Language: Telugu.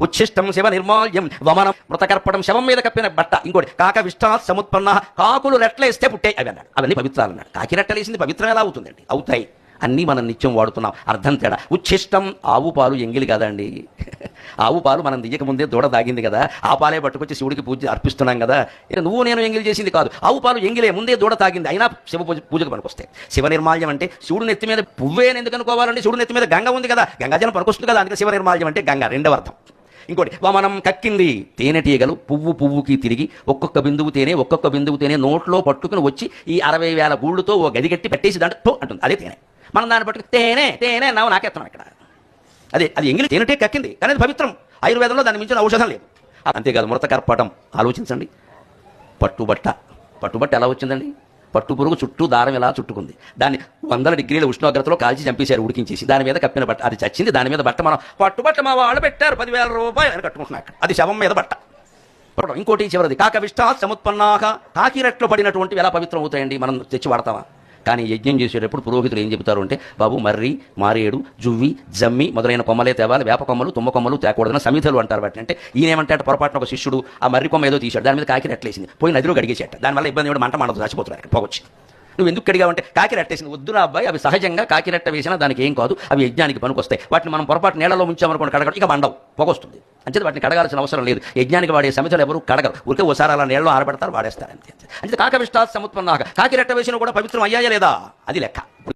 ఉచ్ఛిష్టం శివ నిర్మాల్యం వమనం మృతకర్పడం శవం మీద కప్పిన బట్ట. ఇంకోటి కాక విష్టా సముత్పన్న, కాకులు రెట్లేస్తే పుట్టే అవి అన్నాడు. అవన్నీ పవిత్రాలు అన్నాడు. కాకి రెట్టలేసింది పవిత్రం ఎలా అవుతుందండి? అవుతాయి. అన్నీ మనం నిత్యం వాడుతున్నాం. అర్థం తేడా. ఉచ్ఛిష్టం ఆవు పాలు ఎంగిలి కదండి. ఆవు పాలు మనం దియ్యక ముందే దూడ దాగింది కదా, ఆ పాలే పట్టుకొచ్చి శివుడికి పూజ అర్పిస్తున్నాం కదా. ఇక నువ్వు నేను ఎంగిలి చేసింది కాదు, ఆవు పాలు ఎంగిలే, ముందే దూడ తాగింది, అయినా శివ పూజకు పనికొస్తాయి. శివ నిర్మాల్యం అంటే శివుడు నెత్తి మీద పువ్వే ఎందుకు అనుకోవాలండి? శివుడు నెత్తి మీద గంగ ఉంది కదా, గంగాజలం పనికొస్తుంది కదా, అందుకే శివ నిర్మాల్యం అంటే గంగ. రెండవ అర్థం. ఇంకోటి మనం కక్కింది తేనెటీగలు పువ్వుకి తిరిగి ఒక్కొక్క బిందువు తేనె నోట్లో పట్టుకుని వచ్చి ఈ 60,000 గూళ్ళుతో ఓ గది కట్టి పెట్టేసి దాంట్లో అంటుంది, అదే తేనె. మనం దాన్ని పట్టుకు తేనె నావు నాకెత్తాం ఇక్కడ. అది ఎంగిలి తేనెటే కక్కింది, కానీ అది పవిత్రం. ఆయుర్వేదంలో దాన్ని మించిన ఔషధం లేదు. అంతేకాదు మృతకర్పటం. ఆలోచించండి. పట్టుబట్ట ఎలా వచ్చిందండి? పట్టు పురుగు చుట్టూ దారం ఇలా చుట్టుకుంది, దాన్ని 100 డిగ్రీల ఉష్ణోగ్రతలో కాల్చి చంపేశారు, ఉడికించేసి. దాని మీద కప్పిన బట్ట, అది చచ్చింది. దాని మీద బట్ట మనం పట్టుబట్ట మా వాళ్ళు పెట్టారు 10,000 రూపాయలు అని కట్టుకుంటున్నాక, అది శవం మీద బట్ట. ఇంకోటి చివరిది కాక విష్టా సముత్పన్నాక, కాకి రెట్లు పడినటువంటివి ఎలా పవిత్రం అవుతాయండి? మనం తెచ్చి వాడతామా? కానీ యజ్ఞం చేసేటప్పుడు పురోహితులు ఏం చెబుతారు అంటే, బాబు మర్రి, మారేడు, జువ్వి, జమ్మి మొదలైన కొమ్మలే తేవాలి, వేప కొమ్మలు, తుమ్మ కొమ్మలు తేకూడదని సమిధలు అంటారు. వాటిని అంటే ఈయనేమంటే పొరపాటున ఒక శిష్యుడు ఆ మర్రి కొమ్మ ఏదో తీశాడు, దాని మీద కాకి రెట్లేసింది, పోయి నదిలో గడిగేసేట. దానివల్ల ఇబ్బంది కూడా మంట చచ్చిపోతున్నారు పోగొచ్చి. నువ్వు ఎందుకు కడిగావంటే కాకి రెట్టేసింది. వద్దురా అబ్బాయి, అవి సహజంగా కాకి రెట్ట వేసినా దానికి ఏం కాదు, అవి యజ్ఞానికి పనికొస్తాయి. వాటిని మనం పొరపాటు నీళ్ళలో ఉంచామనుకోండి కడగడం, ఇక మండవు, పొగొస్తుంది. అంతే, వాటిని కడగాల్సిన అవసరం లేదు. యజ్ఞానికి వాడే సమితులు ఎవరు కడగరు, ఊరికే ఓసారి అలా నీళ్ళలో ఆరబెడతారు, వాడేస్తారు అంతే. అంటే కాక విష్టాత్ సముత్పన్నాక, కాకి రెట్ట వేసినా కూడా పవిత్రం అయ్యాయా లేదా అది లెక్క.